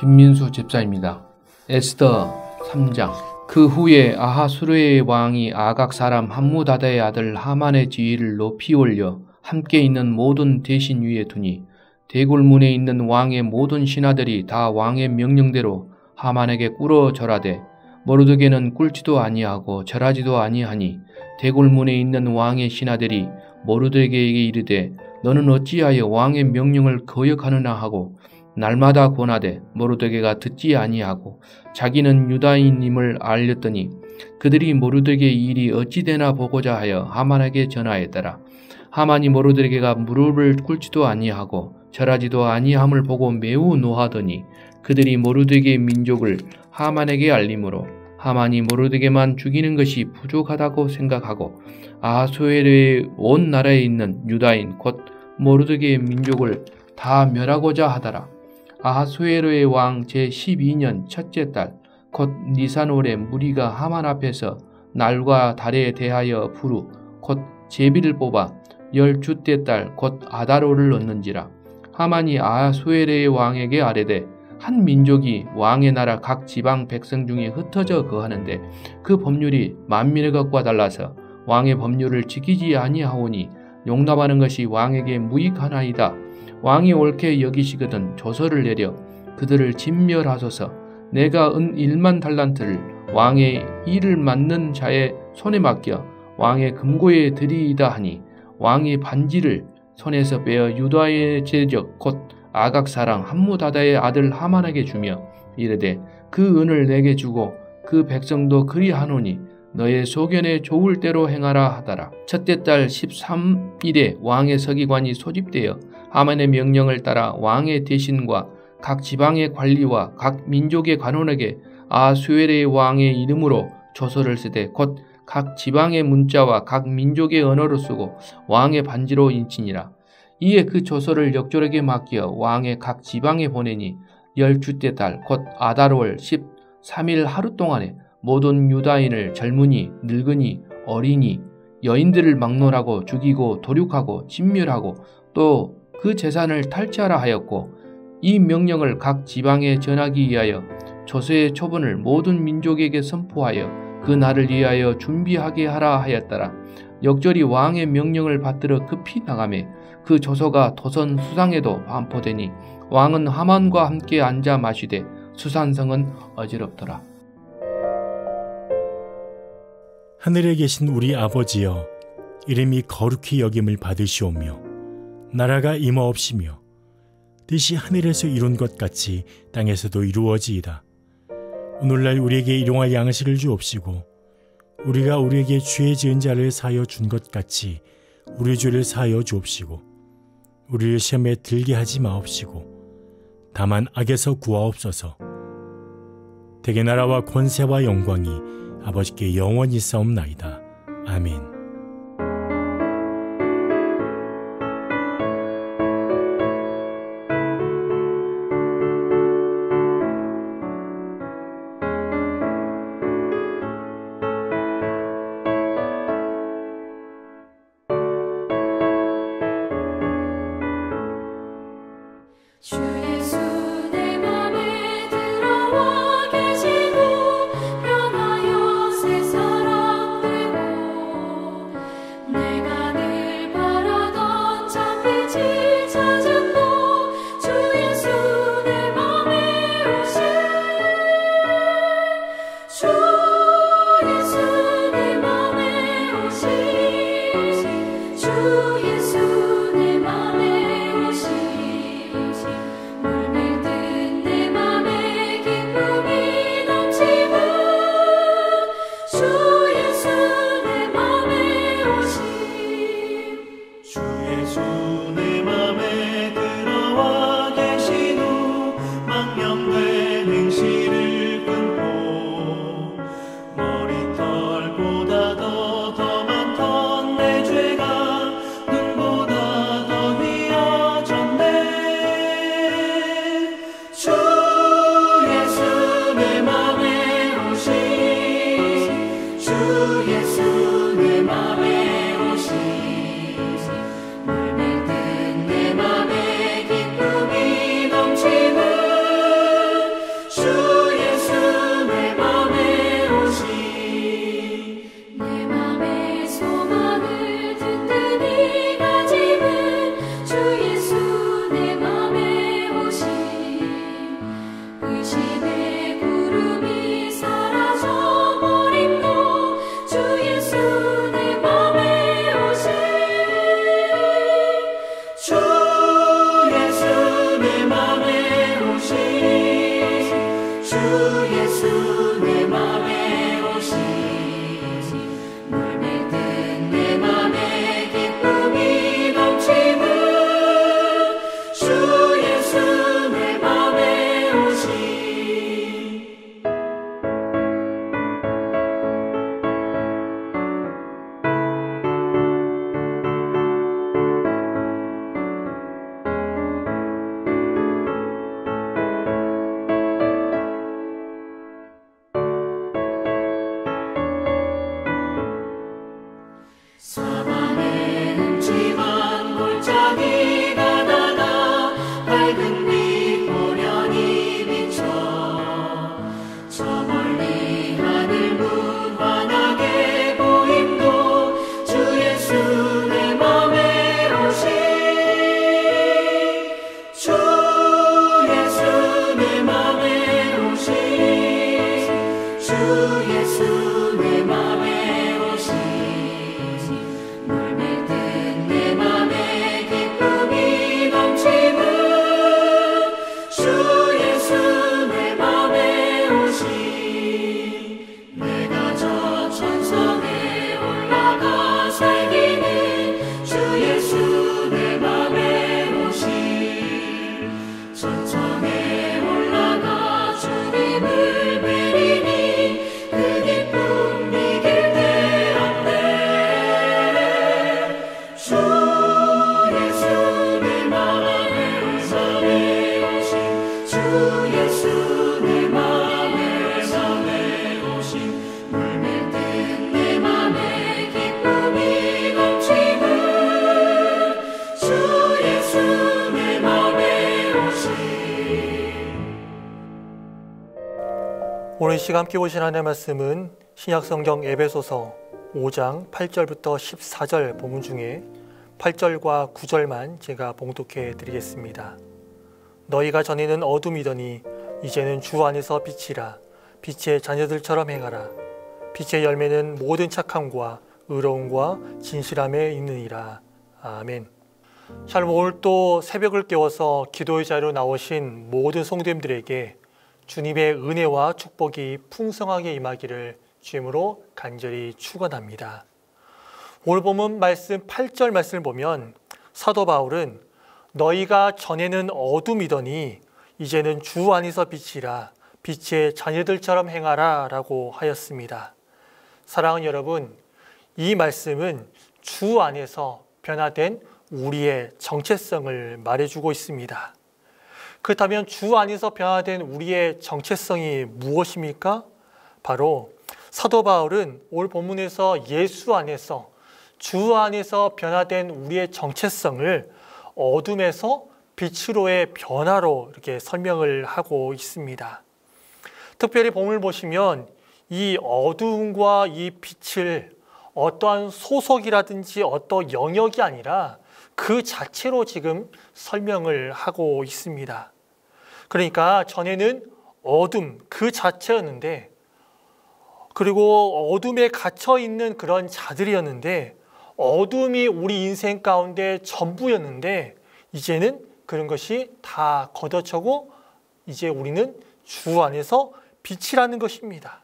김민수 집사입니다. 에스더 3장. 그 후에 아하수르의 왕이 아각 사람 함무다다의 아들 하만의 지위를 높이 올려 함께 있는 모든 대신 위에 두니 대궐문에 있는 왕의 모든 신하들이 다 왕의 명령대로 하만에게 꿇어 절하되 모르드게는 꿇지도 아니하고 절하지도 아니하니 대궐문에 있는 왕의 신하들이 모르드게에게 이르되 너는 어찌하여 왕의 명령을 거역하느냐 하고 날마다 권하되 모르드게가 듣지 아니하고 자기는 유다인임을 알렸더니 그들이 모르드게의 일이 어찌 되나 보고자 하여 하만에게 전하였더라. 하만이 모르드게가 무릎을 꿇지도 아니하고 절하지도 아니함을 보고 매우 노하더니 그들이 모르드게의 민족을 하만에게 알림으로 하만이 모르드게만 죽이는 것이 부족하다고 생각하고 아하수에르의 온 나라에 있는 유다인 곧 모르드게의 민족을 다 멸하고자 하더라. 아하수에르의 왕 제12년 첫째 달 곧 니산월에 무리가 하만 앞에서 날과 달에 대하여 부루 곧 제비를 뽑아 10주째 달 곧 아다로를 얻는지라. 하만이 아하수에르의 왕에게 아뢰되 한 민족이 왕의 나라 각 지방 백성 중에 흩어져 거하는데 그 법률이 만민의 것과 달라서 왕의 법률을 지키지 아니하오니 용납하는 것이 왕에게 무익하나이다. 왕이 옳게 여기시거든 조서를 내려 그들을 진멸하소서. 내가 은 1만 달란트를 왕의 일을 맡는 자의 손에 맡겨 왕의 금고에 드리이다 하니 왕이 반지를 손에서 빼어 유다의 제적 곧 아각 사람 함무다다의 아들 하만에게 주며 이르되 그 은을 내게 주고 그 백성도 그리하노니 너의 소견에 좋을 대로 행하라 하더라. 첫째 달 13일에 왕의 서기관이 소집되어 하만의 명령을 따라 왕의 대신과 각 지방의 관리와 각 민족의 관원에게 아하수에르의 왕의 이름으로 조서를 쓰되 곧 각 지방의 문자와 각 민족의 언어로 쓰고 왕의 반지로 인치니라. 이에 그 조서를 역졸에게 맡겨 왕의 각 지방에 보내니 10주째 달 곧 아달월 13일 하루 동안에 모든 유다인을 젊은이, 늙은이, 어린이, 여인들을 막론하고 죽이고 도륙하고 진멸하고 또 그 재산을 탈취하라 하였고 이 명령을 각 지방에 전하기 위하여 조서의 초본을 모든 민족에게 선포하여 그 날을 위하여 준비하게 하라 하였더라. 역절이 왕의 명령을 받들어 급히 나가매 그 조서가 도선 수상에도 반포되니 왕은 하만과 함께 앉아 마시되 수산성은 어지럽더라. 하늘에 계신 우리 아버지여, 이름이 거룩히 여김을 받으시오며 나라가 임하옵시며 뜻이 하늘에서 이룬 것 같이 땅에서도 이루어지이다. 오늘날 우리에게 일용할 양식을 주옵시고 우리가 우리에게 죄 지은 자를 사하여 준 것 같이 우리 죄를 사하여 주옵시고 우리를 시험에 들게 하지 마옵시고 다만 악에서 구하옵소서. 대개 나라와 권세와 영광이 아버지께 영원히 있사옵나이다. 아멘. 예수 내 맘에 오시니 물밀 듯 내 맘에 기쁨이 넘치는 주 예수 내 맘에 오시니 사방에 흠집한 골짜기가 닫아 밝은 빛 고련히 비춰 저 멀리 하늘 무한하게 보임도 주 예수 내 맘에 오시 주 예수 내 맘에 오시 주 예수 내 맘에 오시 물밀 듯 내 맘에 기쁨이 넘치는 주 예수 내 맘에 오시 내가 저 천성에 올라가 살기는 주 예수 내 맘에 오시 천성에 올라가 주님을 뵈리니 그 기쁨 이길 때 없네 주 예수 내 맘에 오시 주 예수 내 맘에 오시 물밀 듯 내 맘에 기쁨이 넘치는 주 예수 내 맘에 오시 오늘 시간 함께 보신 하나님의 말씀은 신약성경 에베소서 5장 8절부터 14절 본문 중에 8절과 9절만 제가 봉독해 드리겠습니다. 너희가 전에는 어둠이더니 이제는 주 안에서 빛이라. 빛의 자녀들처럼 행하라. 빛의 열매는 모든 착함과 의로움과 진실함에 있느니라. 아멘. 샬롬. 오늘 또 새벽을 깨워서 기도의 자리로 나오신 모든 성도님들에게 주님의 은혜와 축복이 풍성하게 임하기를 주임으로 간절히 축원합니다. 오늘 본문 말씀 8절 말씀을 보면 사도 바울은 너희가 전에는 어둠이더니 이제는 주 안에서 빛이라. 빛의 자녀들처럼 행하라 라고 하였습니다. 사랑하는 여러분, 이 말씀은 주 안에서 변화된 우리의 정체성을 말해주고 있습니다. 그렇다면 주 안에서 변화된 우리의 정체성이 무엇입니까? 바로 사도 바울은 오늘 본문에서 예수 안에서 주 안에서 변화된 우리의 정체성을 어둠에서 빛으로의 변화로 이렇게 설명을 하고 있습니다. 특별히 본문을 보시면 이 어둠과 이 빛을 어떠한 소속이라든지 어떤 영역이 아니라 그 자체로 지금 설명을 하고 있습니다. 그러니까 전에는 어둠 그 자체였는데, 그리고 어둠에 갇혀 있는 그런 자들이었는데, 어둠이 우리 인생 가운데 전부였는데 이제는 그런 것이 다 걷어차고 이제 우리는 주 안에서 빛이라는 것입니다.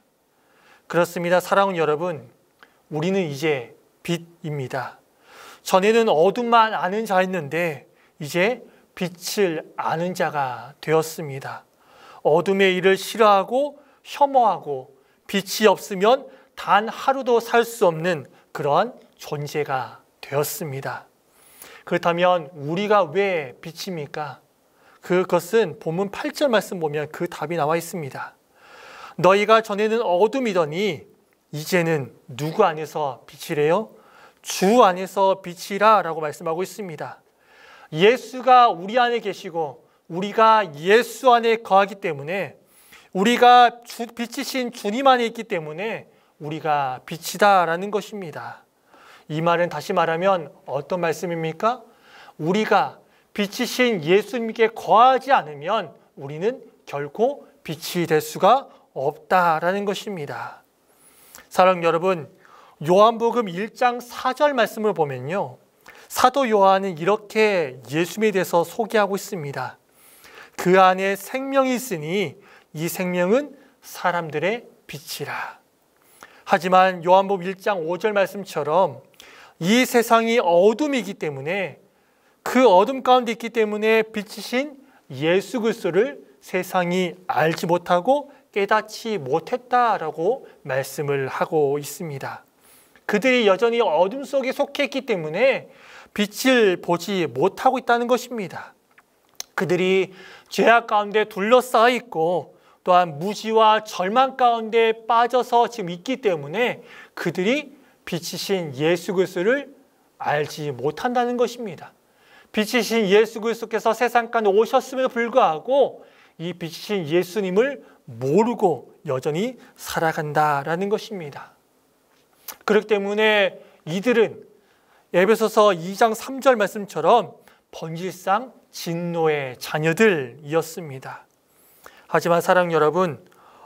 그렇습니다. 사랑하는 여러분, 우리는 이제 빛입니다. 전에는 어둠만 아는 자였는데 이제 빛을 아는 자가 되었습니다. 어둠의 일을 싫어하고 혐오하고 빛이 없으면 단 하루도 살 수 없는 그러한 존재가 되었습니다. 그렇다면 우리가 왜 빛입니까? 그것은 본문 8절 말씀 보면 그 답이 나와 있습니다. 너희가 전에는 어둠이더니 이제는 누구 안에서 빛이래요? 주 안에서 빛이라 라고 말씀하고 있습니다. 예수가 우리 안에 계시고 우리가 예수 안에 거하기 때문에, 우리가 빛이신 주님 안에 있기 때문에 우리가 빛이다 라는 것입니다. 이 말은 다시 말하면 어떤 말씀입니까? 우리가 빛이신 예수님께 거하지 않으면 우리는 결코 빛이 될 수가 없다라는 것입니다. 사랑하는 여러분, 요한복음 1장 4절 말씀을 보면요, 사도 요한은 이렇게 예수님에 대해서 소개하고 있습니다. 그 안에 생명이 있으니 이 생명은 사람들의 빛이라. 하지만 요한복음 1장 5절 말씀처럼 이 세상이 어둠이기 때문에 그 어둠 가운데 있기 때문에 빛이신 예수 그리스도를 세상이 알지 못하고 깨닫지 못했다라고 말씀을 하고 있습니다. 그들이 여전히 어둠 속에 속해 있기 때문에 빛을 보지 못하고 있다는 것입니다. 그들이 죄악 가운데 둘러싸여 있고 또한 무지와 절망 가운데 빠져서 지금 있기 때문에 그들이 빛이신 예수 그리스도를 알지 못한다는 것입니다. 빛이신 예수 그리스도께서 세상 가운데 오셨음에도 불구하고 이 빛이신 예수님을 모르고 여전히 살아간다라는 것입니다. 그렇기 때문에 이들은 에베소서 2장 3절 말씀처럼 본질상 진노의 자녀들이었습니다. 하지만 사랑 여러분,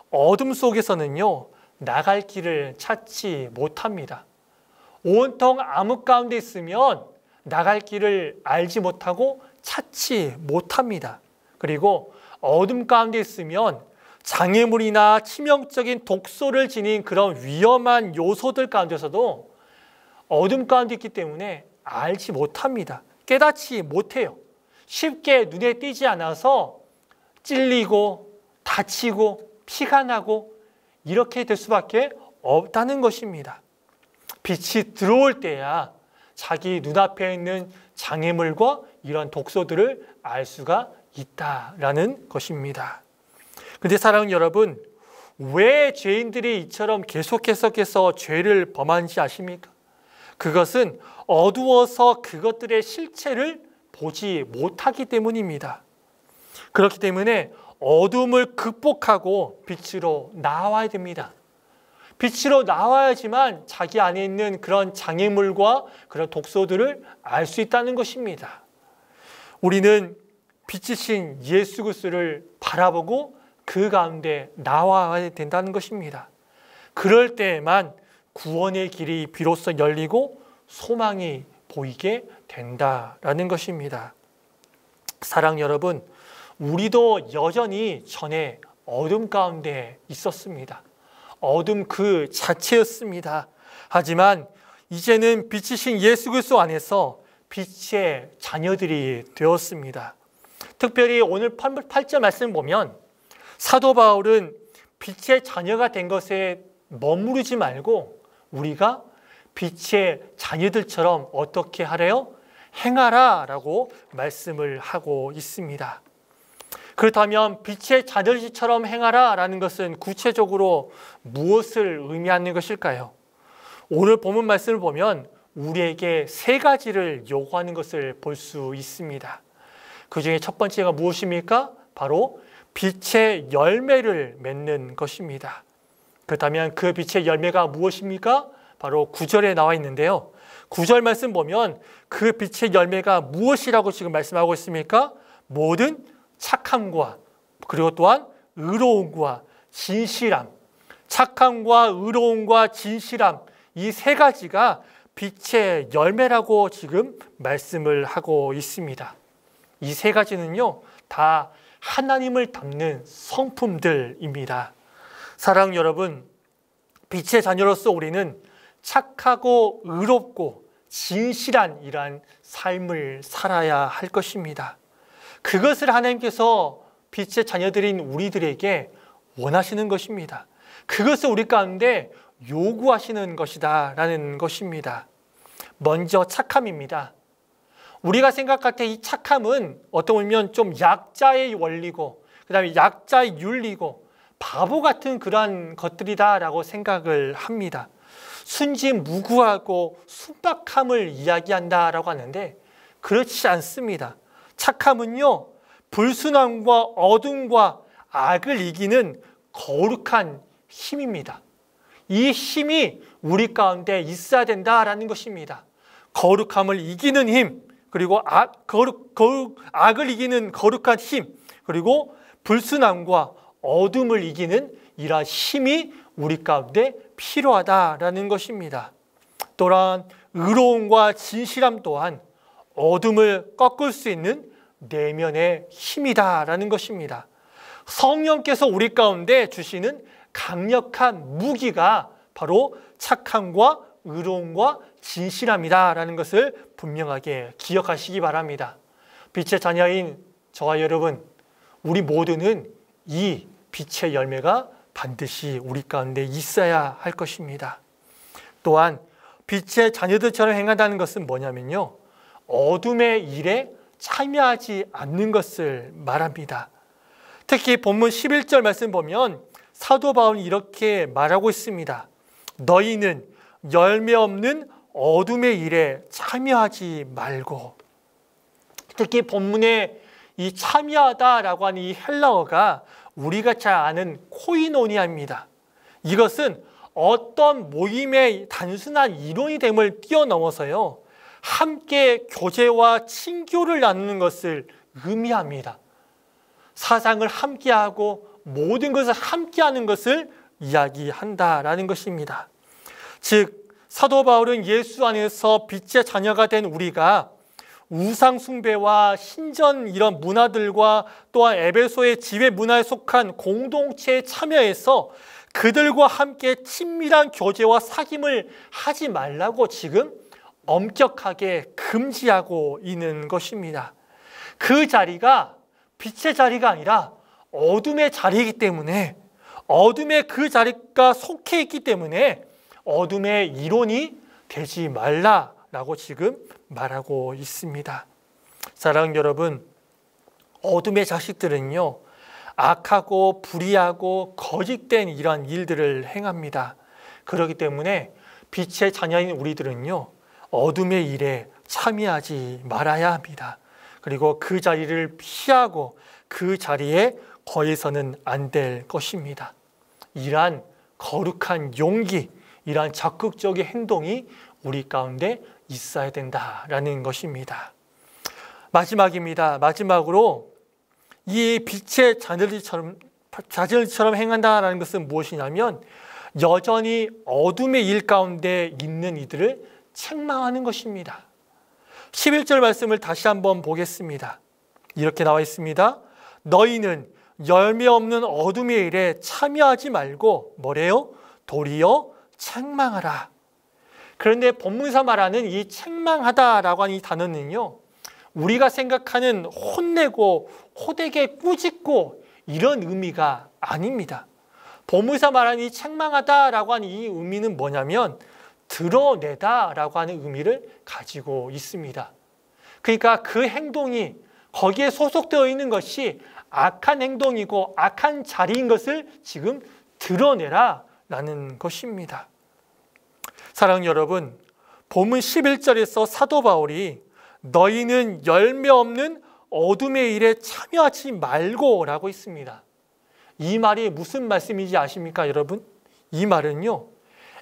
어둠 속에서는요, 나갈 길을 찾지 못합니다. 온통 암흑 가운데 있으면 나갈 길을 알지 못하고 찾지 못합니다. 그리고 어둠 가운데 있으면 장애물이나 치명적인 독소를 지닌 그런 위험한 요소들 가운데서도 어둠 가운데 있기 때문에 알지 못합니다. 깨닫지 못해요. 쉽게 눈에 띄지 않아서 찔리고 다치고 피가 나고 이렇게 될 수밖에 없다는 것입니다. 빛이 들어올 때야 자기 눈앞에 있는 장애물과 이런 독소들을 알 수가 있다라는 것입니다. 그런데 사랑하는 여러분, 왜 죄인들이 이처럼 계속해서 죄를 범하는지 아십니까? 그것은 어두워서 그것들의 실체를 보지 못하기 때문입니다. 그렇기 때문에 어둠을 극복하고 빛으로 나와야 됩니다. 빛으로 나와야지만 자기 안에 있는 그런 장애물과 그런 독소들을 알 수 있다는 것입니다. 우리는 빛이신 예수 그리스도를 바라보고 그 가운데 나와야 된다는 것입니다. 그럴 때에만 구원의 길이 비로소 열리고 소망이 보이게 된다라는 것입니다. 사랑 여러분, 우리도 여전히 전에 어둠 가운데 있었습니다. 어둠 그 자체였습니다. 하지만 이제는 빛이신 예수 그리스도 안에서 빛의 자녀들이 되었습니다. 특별히 오늘 8절 말씀 보면 사도 바울은 빛의 자녀가 된 것에 머무르지 말고 우리가 빛의 자녀들처럼 어떻게 하래요? 행하라 라고 말씀을 하고 있습니다. 그렇다면 빛의 자녀들처럼 행하라 라는 것은 구체적으로 무엇을 의미하는 것일까요? 오늘 본문 말씀을 보면 우리에게 세 가지를 요구하는 것을 볼 수 있습니다. 그 중에 첫 번째가 무엇입니까? 바로 빛의 열매를 맺는 것입니다. 그렇다면 그 빛의 열매가 무엇입니까? 바로 9절에 나와 있는데요. 9절 말씀 보면 그 빛의 열매가 무엇이라고 지금 말씀하고 있습니까? 모든 착함과 그리고 또한 의로움과 진실함, 착함과 의로움과 진실함, 이 세 가지가 빛의 열매라고 지금 말씀을 하고 있습니다. 이 세 가지는요, 다 하나님을 닮는 성품들입니다. 사랑 여러분, 빛의 자녀로서 우리는 착하고 의롭고 진실한 이러한 삶을 살아야 할 것입니다. 그것을 하나님께서 빛의 자녀들인 우리들에게 원하시는 것입니다. 그것을 우리 가운데 요구하시는 것이다 라는 것입니다. 먼저 착함입니다. 우리가 생각할 때 이 착함은 어떻게 보면 좀 약자의 원리고 그 다음에 약자의 윤리고 바보 같은 그러한 것들이다 라고 생각을 합니다. 순진무구하고 순박함을 이야기한다라고 하는데 그렇지 않습니다. 착함은요, 불순함과 어둠과 악을 이기는 거룩한 힘입니다. 이 힘이 우리 가운데 있어야 된다라는 것입니다. 거룩함을 이기는 힘, 그리고 악을 이기는 거룩한 힘, 그리고 불순함과 어둠을 이기는 이러한 힘이 우리 가운데 필요하다라는 것입니다. 또한 의로움과 진실함 또한 어둠을 꺾을 수 있는 내면의 힘이다라는 것입니다. 성령께서 우리 가운데 주시는 강력한 무기가 바로 착함과 의로움과 진실함이다라는 것을 분명하게 기억하시기 바랍니다. 빛의 자녀인 저와 여러분, 우리 모두는 이 빛의 열매가 반드시 우리 가운데 있어야 할 것입니다. 또한 빛의 자녀들처럼 행한다는 것은 뭐냐면요, 어둠의 일에 참여하지 않는 것을 말합니다. 특히 본문 11절 말씀 보면 사도 바울이 이렇게 말하고 있습니다. 너희는 열매 없는 어둠의 일에 참여하지 말고. 특히 본문에 이 참여하다라고 하는 이 헬라어가 우리가 잘 아는 코이노니아입니다. 이것은 어떤 모임의 단순한 이론이 됨을 뛰어넘어서요, 함께 교제와 친교를 나누는 것을 의미합니다. 사상을 함께하고 모든 것을 함께하는 것을 이야기한다라는 것입니다. 즉 사도 바울은 예수 안에서 빛의 자녀가 된 우리가 우상 숭배와 신전 이런 문화들과 또한 에베소의 지배 문화에 속한 공동체에 참여해서 그들과 함께 친밀한 교제와 사귐을 하지 말라고 지금 엄격하게 금지하고 있는 것입니다. 그 자리가 빛의 자리가 아니라 어둠의 자리이기 때문에, 어둠의 그 자리가 속해 있기 때문에 어둠의 일원이 되지 말라라고 지금 말하고 있습니다. 사랑하는 여러분, 어둠의 자식들은요, 악하고 불의하고 거짓된 이러한 일들을 행합니다. 그렇기 때문에 빛의 자녀인 우리들은요, 어둠의 일에 참여하지 말아야 합니다. 그리고 그 자리를 피하고 그 자리에 거해서는 안 될 것입니다. 이러한 거룩한 용기, 이러한 적극적인 행동이 우리 가운데 있어야 된다라는 것입니다. 마지막입니다. 마지막으로 이 빛의 자녀들처럼 행한다라는 것은 무엇이냐면 여전히 어둠의 일 가운데 있는 이들을 책망하는 것입니다. 11절 말씀을 다시 한번 보겠습니다. 이렇게 나와 있습니다. 너희는 열매 없는 어둠의 일에 참여하지 말고 뭐래요? 도리어 책망하라. 그런데 본문에서 말하는 이 책망하다라고 하는 이 단어는요, 우리가 생각하는 혼내고 호되게 꾸짖고 이런 의미가 아닙니다. 본문에서 말하는 이 책망하다라고 하는 이 의미는 뭐냐면 드러내다라고 하는 의미를 가지고 있습니다. 그러니까 그 행동이 거기에 소속되어 있는 것이 악한 행동이고 악한 자리인 것을 지금 드러내라라는 것입니다. 사랑하는 여러분, 본문 11절에서 사도 바울이 너희는 열매 없는 어둠의 일에 참여하지 말고 라고 있습니다. 이 말이 무슨 말씀인지 아십니까, 여러분? 이 말은요,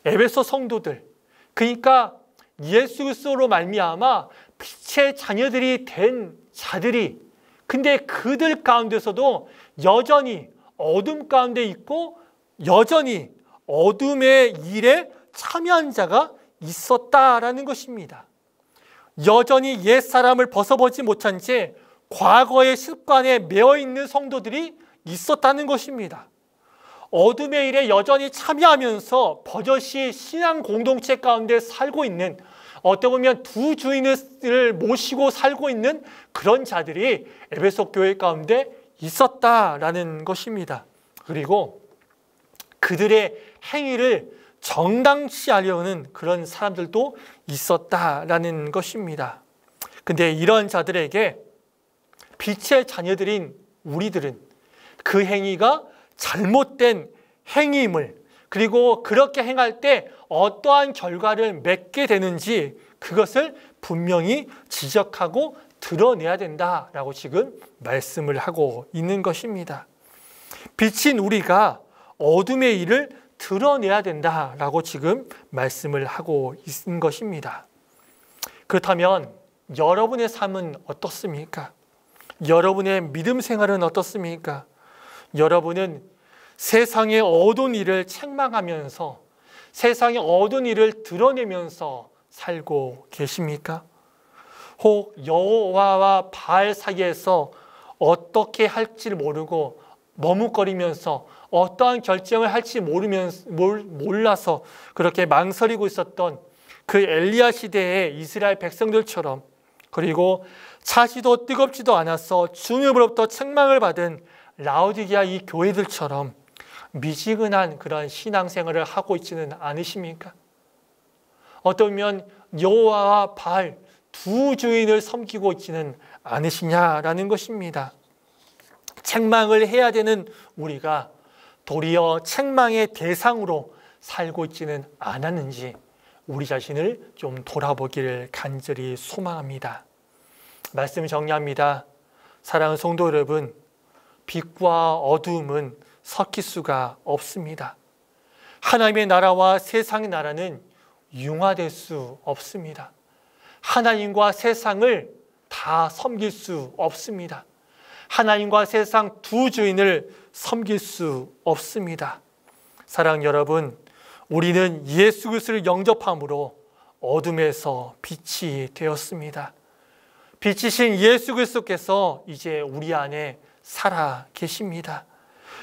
에베소 성도들, 그러니까 예수 그리스도로 말미암아 빛의 자녀들이 된 자들이, 근데 그들 가운데서도 여전히 어둠 가운데 있고 여전히 어둠의 일에 참여한 자가 있었다라는 것입니다. 여전히 옛사람을 벗어보지 못한 채 과거의 습관에 매여 있는 성도들이 있었다는 것입니다. 어둠의 일에 여전히 참여하면서 버젓이 신앙 공동체 가운데 살고 있는, 어떻게 보면 두 주인을 모시고 살고 있는 그런 자들이 에베소 교회 가운데 있었다라는 것입니다. 그리고 그들의 행위를 정당시하려는 그런 사람들도 있었다라는 것입니다. 근데 이런 자들에게 빛의 자녀들인 우리들은 그 행위가 잘못된 행위임을, 그리고 그렇게 행할 때 어떠한 결과를 맺게 되는지 그것을 분명히 지적하고 드러내야 된다라고 지금 말씀을 하고 있는 것입니다. 빛인 우리가 어둠의 일을 드러내야 된다라고 지금 말씀을 하고 있는 것입니다. 그렇다면 여러분의 삶은 어떻습니까? 여러분의 믿음 생활은 어떻습니까? 여러분은 세상의 어두운 일을 책망하면서 세상의 어두운 일을 드러내면서 살고 계십니까? 혹 여호와와 바알 사이에서 어떻게 할지를 모르고 머뭇거리면서 어떠한 결정을 할지 몰라서 그렇게 망설이고 있었던 그 엘리야 시대의 이스라엘 백성들처럼, 그리고 차지도 뜨겁지도 않아서 주님으로부터 책망을 받은 라오디게아 이 교회들처럼 미지근한 그런 신앙생활을 하고 있지는 않으십니까? 어쩌면 여호와와 바알 두 주인을 섬기고 있지는 않으시냐라는 것입니다. 책망을 해야 되는 우리가 도리어 책망의 대상으로 살고 있지는 않았는지 우리 자신을 좀 돌아보기를 간절히 소망합니다. 말씀 정리합니다. 사랑하는 성도 여러분, 빛과 어두움은 섞일 수가 없습니다. 하나님의 나라와 세상의 나라는 융화될 수 없습니다. 하나님과 세상을 다 섬길 수 없습니다. 하나님과 세상 두 주인을 섬길 수 없습니다. 사랑하는 여러분, 우리는 예수 그리스도를 영접함으로 어둠에서 빛이 되었습니다. 빛이신 예수 그리스도께서 이제 우리 안에 살아 계십니다.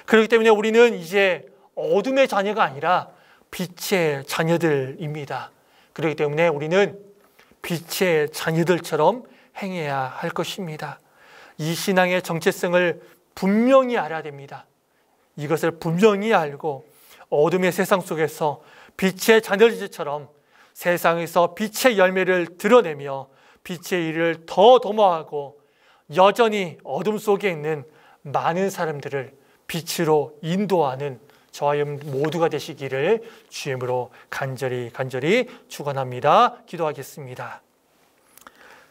그렇기 때문에 우리는 이제 어둠의 자녀가 아니라 빛의 자녀들입니다. 그렇기 때문에 우리는 빛의 자녀들처럼 행해야 할 것입니다. 이 신앙의 정체성을 분명히 알아야 됩니다. 이것을 분명히 알고 어둠의 세상 속에서 빛의 자녀들처럼 세상에서 빛의 열매를 드러내며 빛의 일을 더 도모하고 여전히 어둠 속에 있는 많은 사람들을 빛으로 인도하는 저와 여러분 모두가 되시기를 주님으로 간절히 축원합니다. 기도하겠습니다.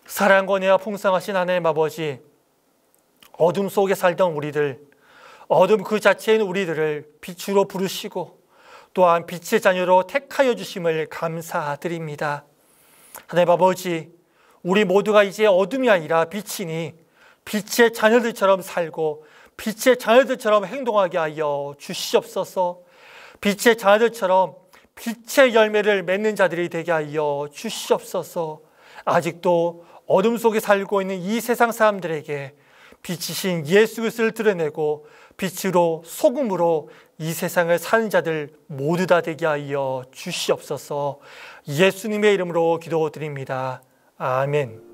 사랑과 은혜와 풍성하신 하나님 아버지, 어둠 속에 살던 우리들, 어둠 그 자체인 우리들을 빛으로 부르시고 또한 빛의 자녀로 택하여 주심을 감사드립니다. 하나님 아버지, 우리 모두가 이제 어둠이 아니라 빛이니 빛의 자녀들처럼 살고 빛의 자녀들처럼 행동하게 하여 주시옵소서. 빛의 자녀들처럼 빛의 열매를 맺는 자들이 되게 하여 주시옵소서. 아직도 어둠 속에 살고 있는 이 세상 사람들에게 빛이신 예수 그리스도를 드러내고 빛으로 소금으로 이 세상을 사는 자들 모두 다 되게 하여 주시옵소서. 예수님의 이름으로 기도드립니다. 아멘.